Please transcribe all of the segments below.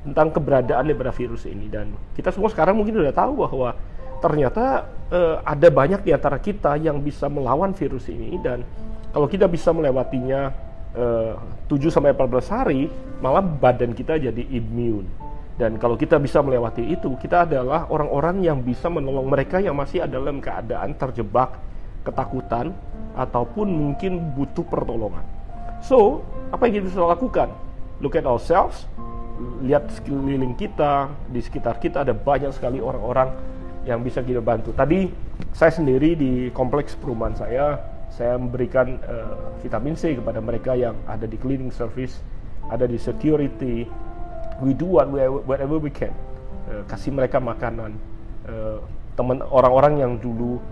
tentang keberadaan daripada virus ini. Dan kita semua sekarang mungkin sudah tahu bahwa ternyata ada banyak di antara kita yang bisa melawan virus ini, dan kalau kita bisa melewatinya 7-14 hari, malah badan kita jadi immune. Dan kalau kita bisa melewati itu, kita adalah orang-orang yang bisa menolong mereka yang masih dalam keadaan terjebak ketakutan ataupun mungkin butuh pertolongan. So, apa yang kita bisa lakukan? Look at ourselves, lihat sekeliling kita, di sekitar kita ada banyak sekali orang-orang yang bisa kita bantu. Tadi saya sendiri di kompleks perumahan saya memberikan vitamin C kepada mereka yang ada di cleaning service, ada di security. We do whatever we can. Kasih mereka makanan. Teman orang-orang yang dulu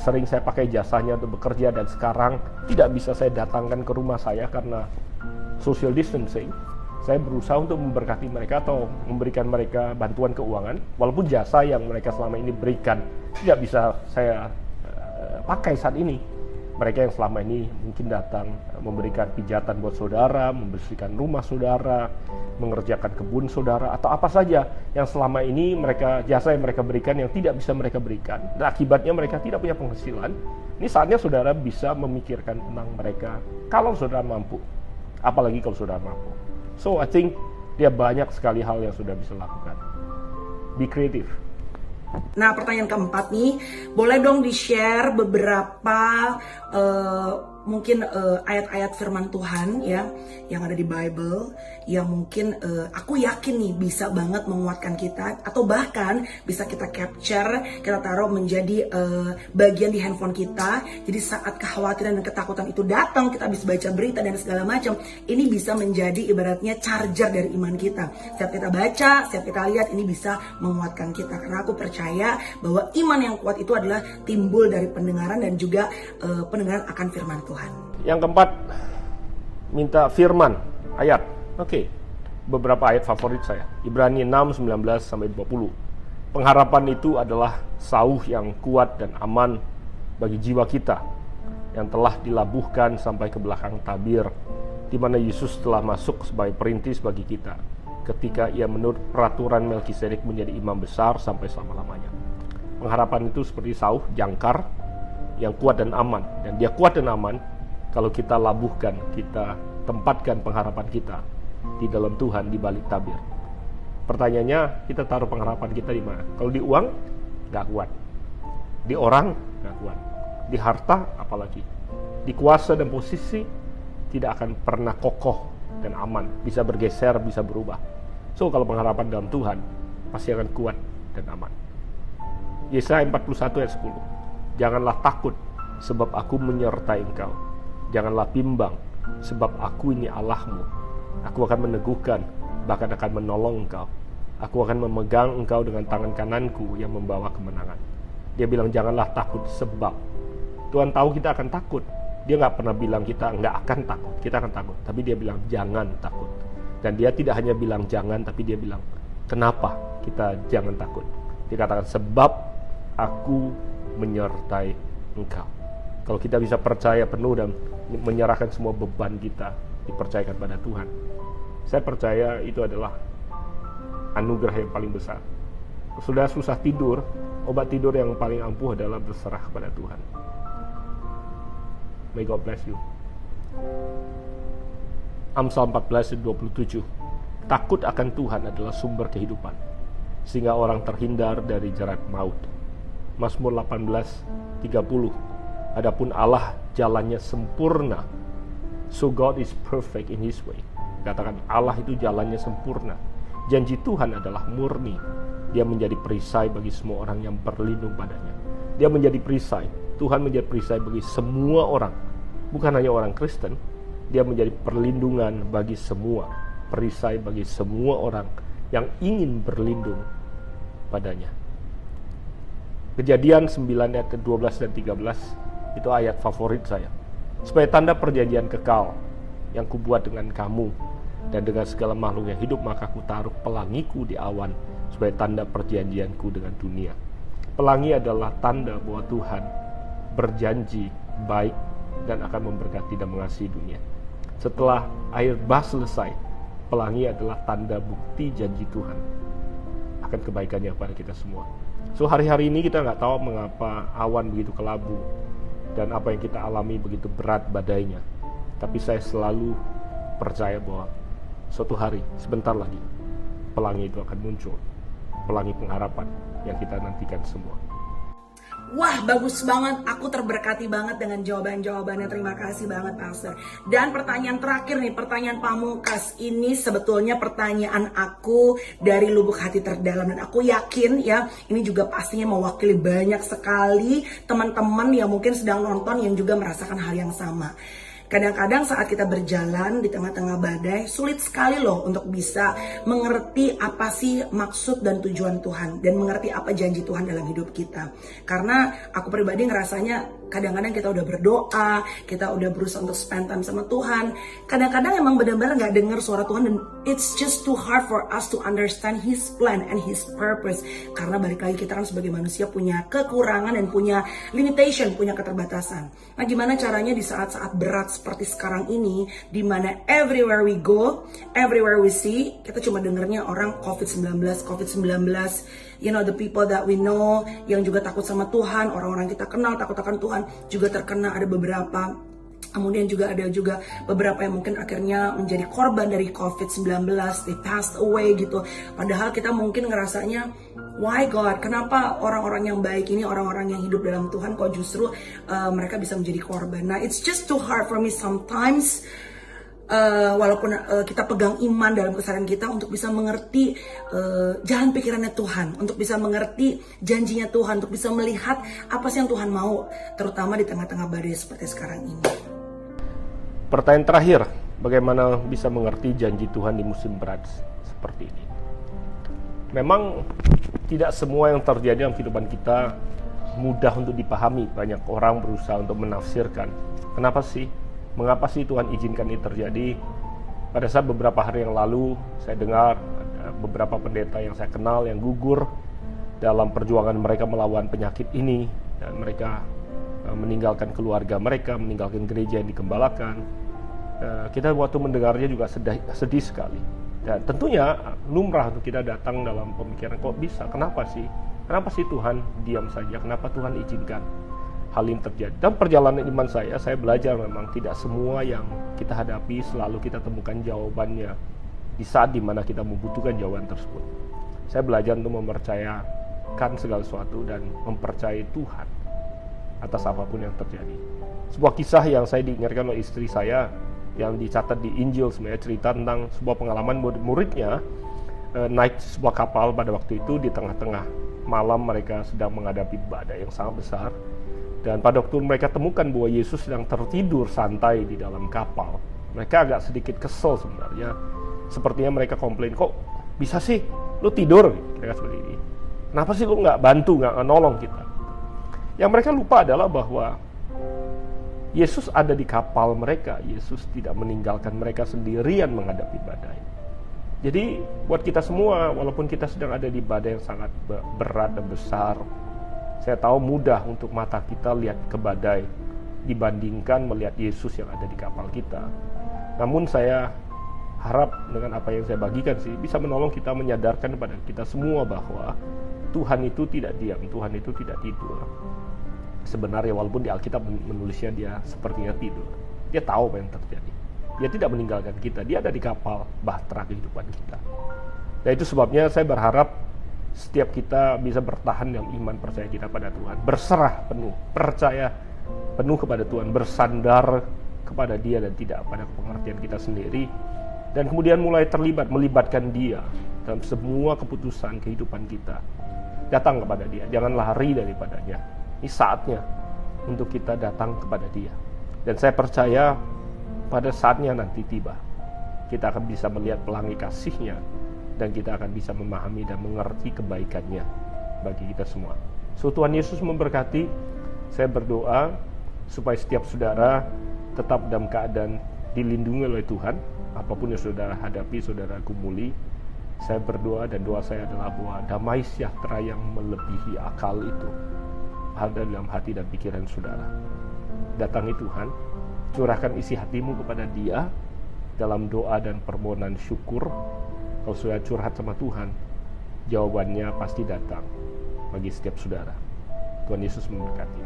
sering saya pakai jasanya untuk bekerja dan sekarang tidak bisa saya datangkan ke rumah saya karena social distancing. Saya berusaha untuk memberkati mereka atau memberikan mereka bantuan keuangan, walaupun jasa yang mereka selama ini berikan tidak bisa saya pakai saat ini. Mereka yang selama ini mungkin datang memberikan pijatan buat saudara, membersihkan rumah saudara, mengerjakan kebun saudara, atau apa saja yang selama ini jasa yang mereka berikan yang tidak bisa mereka berikan, dan akibatnya mereka tidak punya penghasilan. Ini saatnya saudara bisa memikirkan tentang mereka kalau saudara mampu, apalagi kalau saudara mampu. So I think dia banyak sekali hal yang sudah bisa lakukan. Be creative. Nah, pertanyaan keempat nih, boleh dong di-share beberapa mungkin ayat-ayat firman Tuhan ya yang ada di Bible yang mungkin aku yakin nih bisa banget menguatkan kita, atau bahkan bisa kita capture, kita taruh menjadi bagian di handphone kita. Jadi saat kekhawatiran dan ketakutan itu datang, kita bisa baca berita dan segala macam, ini bisa menjadi ibaratnya charger dari iman kita. Setiap kita baca, setiap kita lihat, ini bisa menguatkan kita, karena aku percaya bahwa iman yang kuat itu adalah timbul dari pendengaran dan juga pendengaran akan firman Tuhan. Yang keempat, minta firman, ayat. Oke, beberapa ayat favorit saya. Ibrani 6, 19-20. Pengharapan itu adalah sauh yang kuat dan aman bagi jiwa kita, yang telah dilabuhkan sampai ke belakang tabir, di mana Yesus telah masuk sebagai perintis bagi kita, ketika ia menurut peraturan Melkisedek menjadi imam besar sampai selama-lamanya. Pengharapan itu seperti sauh jangkar yang kuat dan aman, dan dia kuat dan aman kalau kita labuhkan, kita tempatkan pengharapan kita di dalam Tuhan, di balik tabir. Pertanyaannya, kita taruh pengharapan kita di mana? Kalau di uang, nggak kuat. Di orang, nggak kuat. Di harta, apalagi. Di kuasa dan posisi, tidak akan pernah kokoh dan aman. Bisa bergeser, bisa berubah. So, kalau pengharapan dalam Tuhan, pasti akan kuat dan aman. Yesaya 41 ayat 10. Janganlah takut, sebab aku menyertai engkau. Janganlah bimbang, sebab aku ini Allahmu. Aku akan meneguhkan, bahkan akan menolong engkau. Aku akan memegang engkau dengan tangan kananku yang membawa kemenangan. Dia bilang janganlah takut, sebab Tuhan tahu kita akan takut. Dia nggak pernah bilang kita nggak akan takut, kita akan takut. Tapi dia bilang jangan takut. Dan dia tidak hanya bilang jangan, tapi dia bilang kenapa kita jangan takut. Dia katakan sebab aku menyertai engkau. Kalau kita bisa percaya penuh dan menyerahkan semua beban kita, dipercayakan pada Tuhan, saya percaya itu adalah anugerah yang paling besar. Sudah susah tidur, obat tidur yang paling ampuh adalah berserah kepada Tuhan. May God bless you. Amsal 14:27. Takut akan Tuhan adalah sumber kehidupan, sehingga orang terhindar dari jerat maut. Mazmur 18:30. Adapun Allah jalannya sempurna, so God is perfect in His way. Katakan Allah itu jalannya sempurna. Janji Tuhan adalah murni. Dia menjadi perisai bagi semua orang yang berlindung padanya. Dia menjadi perisai. Tuhan menjadi perisai bagi semua orang, bukan hanya orang Kristen. Dia menjadi perlindungan bagi semua, perisai bagi semua orang yang ingin berlindung padanya. Kejadian 9 ayat ke-12 dan 13 itu ayat favorit saya. Supaya tanda perjanjian kekal yang kubuat dengan kamu dan dengan segala makhluk yang hidup, maka ku taruh pelangiku di awan sebagai tanda perjanjianku dengan dunia. Pelangi adalah tanda bahwa Tuhan berjanji baik dan akan memberkati dan mengasihi dunia. Setelah air bah selesai, Pelangi adalah tanda bukti janji Tuhan akan kebaikannya kepada kita semua. So hari-hari ini kita nggak tahu mengapa awan begitu kelabu dan apa yang kita alami begitu berat badainya. Tapi saya selalu percaya bahwa suatu hari, sebentar lagi, pelangi itu akan muncul. Pelangi pengharapan yang kita nantikan semua. Wah, bagus banget. Aku terberkati banget dengan jawaban-jawabannya. Terima kasih banget, Pastor. Dan pertanyaan terakhir nih, pertanyaan pamungkas. Ini sebetulnya pertanyaan aku dari lubuk hati terdalam. Dan aku yakin ya, ini juga pastinya mewakili banyak sekali teman-teman yang mungkin sedang nonton yang juga merasakan hal yang sama. Kadang-kadang saat kita berjalan di tengah-tengah badai, sulit sekali loh untuk bisa mengerti apa sih maksud dan tujuan Tuhan, dan mengerti apa janji Tuhan dalam hidup kita. Karena aku pribadi ngerasanya kadang-kadang kita udah berdoa, kita udah berusaha untuk spend time sama Tuhan. Kadang-kadang emang benar-benar gak dengar suara Tuhan, dan it's just too hard for us to understand His plan and His purpose. Karena balik lagi kita kan sebagai manusia punya kekurangan dan punya limitation, punya keterbatasan. Nah, gimana caranya di saat-saat berat seperti sekarang ini, di mana everywhere we go, everywhere we see, kita cuma dengernya orang COVID-19, you know, the people that we know, yang juga takut sama Tuhan, orang-orang kita kenal takut akan Tuhan, juga terkena, ada beberapa. Kemudian juga ada beberapa yang mungkin akhirnya menjadi korban dari COVID-19, they passed away gitu. Padahal kita mungkin ngerasanya, why God, kenapa orang-orang yang baik ini, orang-orang yang hidup dalam Tuhan kok justru mereka bisa menjadi korban. Nah, it's just too hard for me sometimes, walaupun kita pegang iman dalam kesadaran kita untuk bisa mengerti jalan pikirannya Tuhan, untuk bisa mengerti janjinya Tuhan, untuk bisa melihat apa sih yang Tuhan mau, terutama di tengah-tengah badai seperti sekarang ini. Pertanyaan terakhir, bagaimana bisa mengerti janji Tuhan di musim berat seperti ini? Memang tidak semua yang terjadi dalam kehidupan kita mudah untuk dipahami. Banyak orang berusaha untuk menafsirkan. Kenapa sih? Mengapa sih Tuhan izinkan ini terjadi? Pada saat beberapa hari yang lalu, saya dengar ada beberapa pendeta yang saya kenal yang gugur dalam perjuangan mereka melawan penyakit ini. Dan mereka meninggalkan keluarga mereka, meninggalkan gereja yang digembalakan. Kita waktu mendengarnya juga sedih sekali. Dan tentunya lumrah untuk kita datang dalam pemikiran, kok bisa? Kenapa sih? Kenapa sih Tuhan diam saja? Kenapa Tuhan izinkan hal ini terjadi? Dan perjalanan iman saya belajar memang tidak semua yang kita hadapi selalu kita temukan jawabannya di saat dimana kita membutuhkan jawaban tersebut. Saya belajar untuk mempercayakan segala sesuatu dan mempercayai Tuhan atas apapun yang terjadi. Sebuah kisah yang saya diingatkan oleh istri saya yang dicatat di Injil, sebenarnya cerita tentang sebuah pengalaman murid-muridnya naik sebuah kapal pada waktu itu di tengah-tengah malam mereka sedang menghadapi badai yang sangat besar, dan pada waktu mereka temukan bahwa Yesus sedang tertidur santai di dalam kapal, mereka agak sedikit kesel sebenarnya. Sepertinya mereka komplain, kok bisa sih lu tidur kira-kira seperti ini, kenapa sih lu nggak bantu, nggak nolong kita? Yang mereka lupa adalah bahwa Yesus ada di kapal mereka. Yesus tidak meninggalkan mereka sendirian menghadapi badai. Jadi buat kita semua, walaupun kita sedang ada di badai yang sangat berat dan besar, saya tahu mudah untuk mata kita lihat ke badai dibandingkan melihat Yesus yang ada di kapal kita. Namun saya harap dengan apa yang saya bagikan sih bisa menolong kita, menyadarkan kepada kita semua bahwa Tuhan itu tidak diam, Tuhan itu tidak tidur. Sebenarnya walaupun di Alkitab menulisnya dia sepertinya tidur, dia tahu apa yang terjadi. Dia tidak meninggalkan kita, dia ada di kapal bahtera kehidupan kita. Dan itu sebabnya saya berharap setiap kita bisa bertahan dalam iman percaya kita pada Tuhan, berserah penuh, percaya penuh kepada Tuhan, bersandar kepada Dia dan tidak pada pengertian kita sendiri, dan kemudian mulai melibatkan Dia dalam semua keputusan kehidupan kita. Datang kepada Dia, jangan lari daripadanya. Ini saatnya untuk kita datang kepada Dia. Dan saya percaya pada saatnya nanti tiba, kita akan bisa melihat pelangi kasih-Nya, dan kita akan bisa memahami dan mengerti kebaikan-Nya bagi kita semua. So, Tuhan Yesus memberkati. Saya berdoa supaya setiap saudara tetap dalam keadaan dilindungi oleh Tuhan. Apapun yang saudara hadapi, saudara gumuli, saya berdoa dan doa saya adalah bahwa damai sejahtera yang melebihi akal itu ada dalam hati dan pikiran saudara. Datangi Tuhan, curahkan isi hatimu kepada Dia, dalam doa dan permohonan syukur, kalau sudah curhat sama Tuhan, jawabannya pasti datang bagi setiap saudara. Tuhan Yesus memberkati.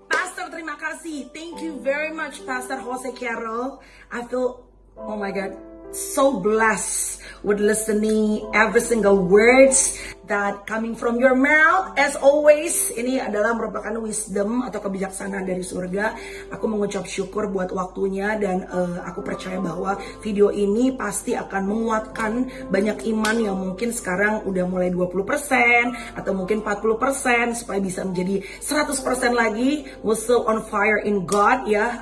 Pastor, terima kasih. Thank you very much, Pastor Jose Carroll. I feel, oh my God, so blessed with listening every single words that coming from your mouth. As always, ini adalah merupakan wisdom atau kebijaksanaan dari surga. Aku mengucap syukur buat waktunya, dan aku percaya bahwa video ini pasti akan menguatkan banyak iman yang mungkin sekarang udah mulai 20% atau mungkin 40%, supaya bisa menjadi 100% lagi. We're still on fire in God ya.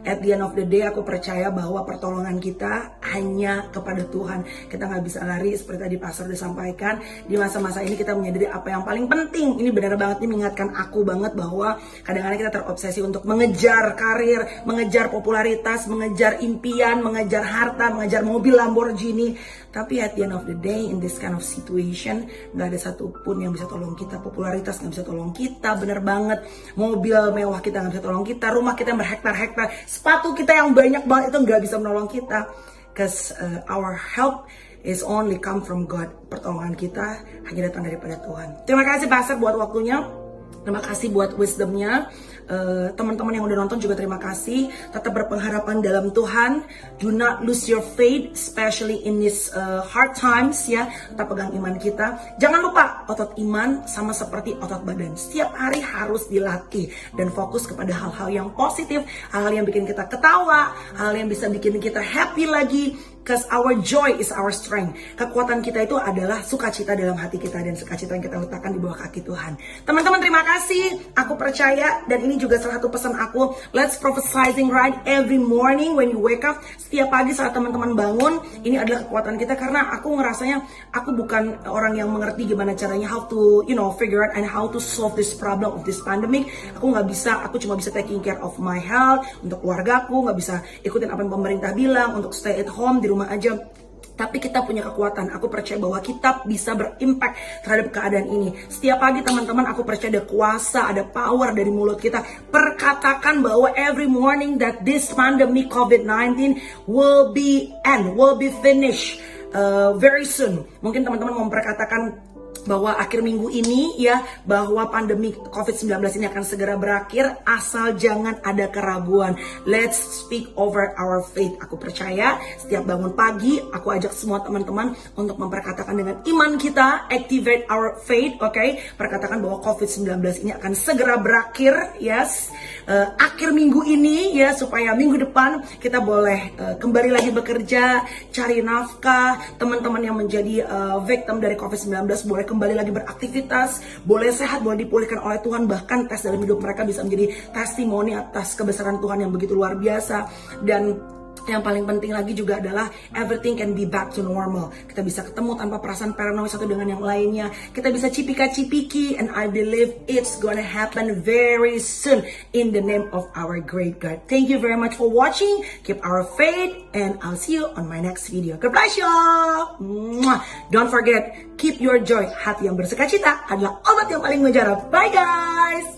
At the end of the day, aku percaya bahwa pertolongan kita hanya kepada Tuhan. Kita nggak bisa lari, seperti tadi Pastor udah sampaikan. Di masa-masa ini kita menyadari apa yang paling penting. Ini benar banget, ini mengingatkan aku banget bahwa kadang-kadang kita terobsesi untuk mengejar karir, mengejar popularitas, mengejar impian, mengejar harta, mengejar mobil Lamborghini. Tapi at the end of the day, in this kind of situation, gak ada satupun yang bisa tolong kita. Popularitas gak bisa tolong kita, bener banget. Mobil mewah kita gak bisa tolong kita. Rumah kita yang berhektar-hektar, sepatu kita yang banyak banget itu gak bisa menolong kita. Because our help is only come from God. Pertolongan kita hanya datang daripada Tuhan. Terima kasih Pastor buat waktunya. Terima kasih buat wisdomnya. Teman-teman yang udah nonton juga terima kasih. Tetap berpengharapan dalam Tuhan. Do not lose your faith, especially in this hard times ya. Tetap pegang iman kita. Jangan lupa, otot iman sama seperti otot badan. Setiap hari harus dilatih dan fokus kepada hal-hal yang positif, hal-hal yang bikin kita ketawa, hal yang bisa bikin kita happy lagi. Because our joy is our strength. Kekuatan kita itu adalah sukacita dalam hati kita, dan sukacita yang kita letakkan di bawah kaki Tuhan. Teman-teman terima kasih. Aku percaya, dan ini juga salah satu pesan aku. Let's prophesizing right every morning when you wake up. Setiap pagi saat teman-teman bangun, ini adalah kekuatan kita. Karena aku ngerasanya aku bukan orang yang mengerti gimana caranya how to figure out and how to solve this problem of this pandemic. Aku nggak bisa. Aku cuma bisa taking care of my health untuk keluargaku. Nggak bisa ikutin apa yang pemerintah bilang untuk stay at home di rumah aja. Tapi kita punya kekuatan. Aku percaya bahwa kita bisa berimpact terhadap keadaan ini. Setiap pagi teman-teman, aku percaya ada kuasa, ada power dari mulut kita. Perkatakan bahwa every morning that this pandemic COVID-19 will be finished very soon. Mungkin teman-teman mau memperkatakan bahwa akhir minggu ini ya, bahwa pandemi COVID-19 ini akan segera berakhir, asal jangan ada keraguan. Let's speak over our faith. Aku percaya setiap bangun pagi, aku ajak semua teman-teman untuk memperkatakan dengan iman kita, activate our faith, okay? Perkatakan bahwa COVID-19 ini akan segera berakhir, yes. Akhir minggu ini ya, supaya minggu depan kita boleh kembali lagi bekerja, cari nafkah. Teman-teman yang menjadi victim dari COVID-19 boleh kembali lagi beraktivitas, boleh sehat, boleh dipulihkan oleh Tuhan. Bahkan tes dalam hidup mereka bisa menjadi testimoni atas kebesaran Tuhan yang begitu luar biasa. Dan yang paling penting lagi juga adalah everything can be back to normal. Kita bisa ketemu tanpa perasaan paranoid satu dengan yang lainnya. Kita bisa cipika-cipiki, and I believe it's gonna happen very soon in the name of our great God. Thank you very much for watching. Keep our faith, and I'll see you on my next video. God bless you. Don't forget, keep your joy. Hati yang bersukacita adalah obat yang paling mujarab. Bye guys.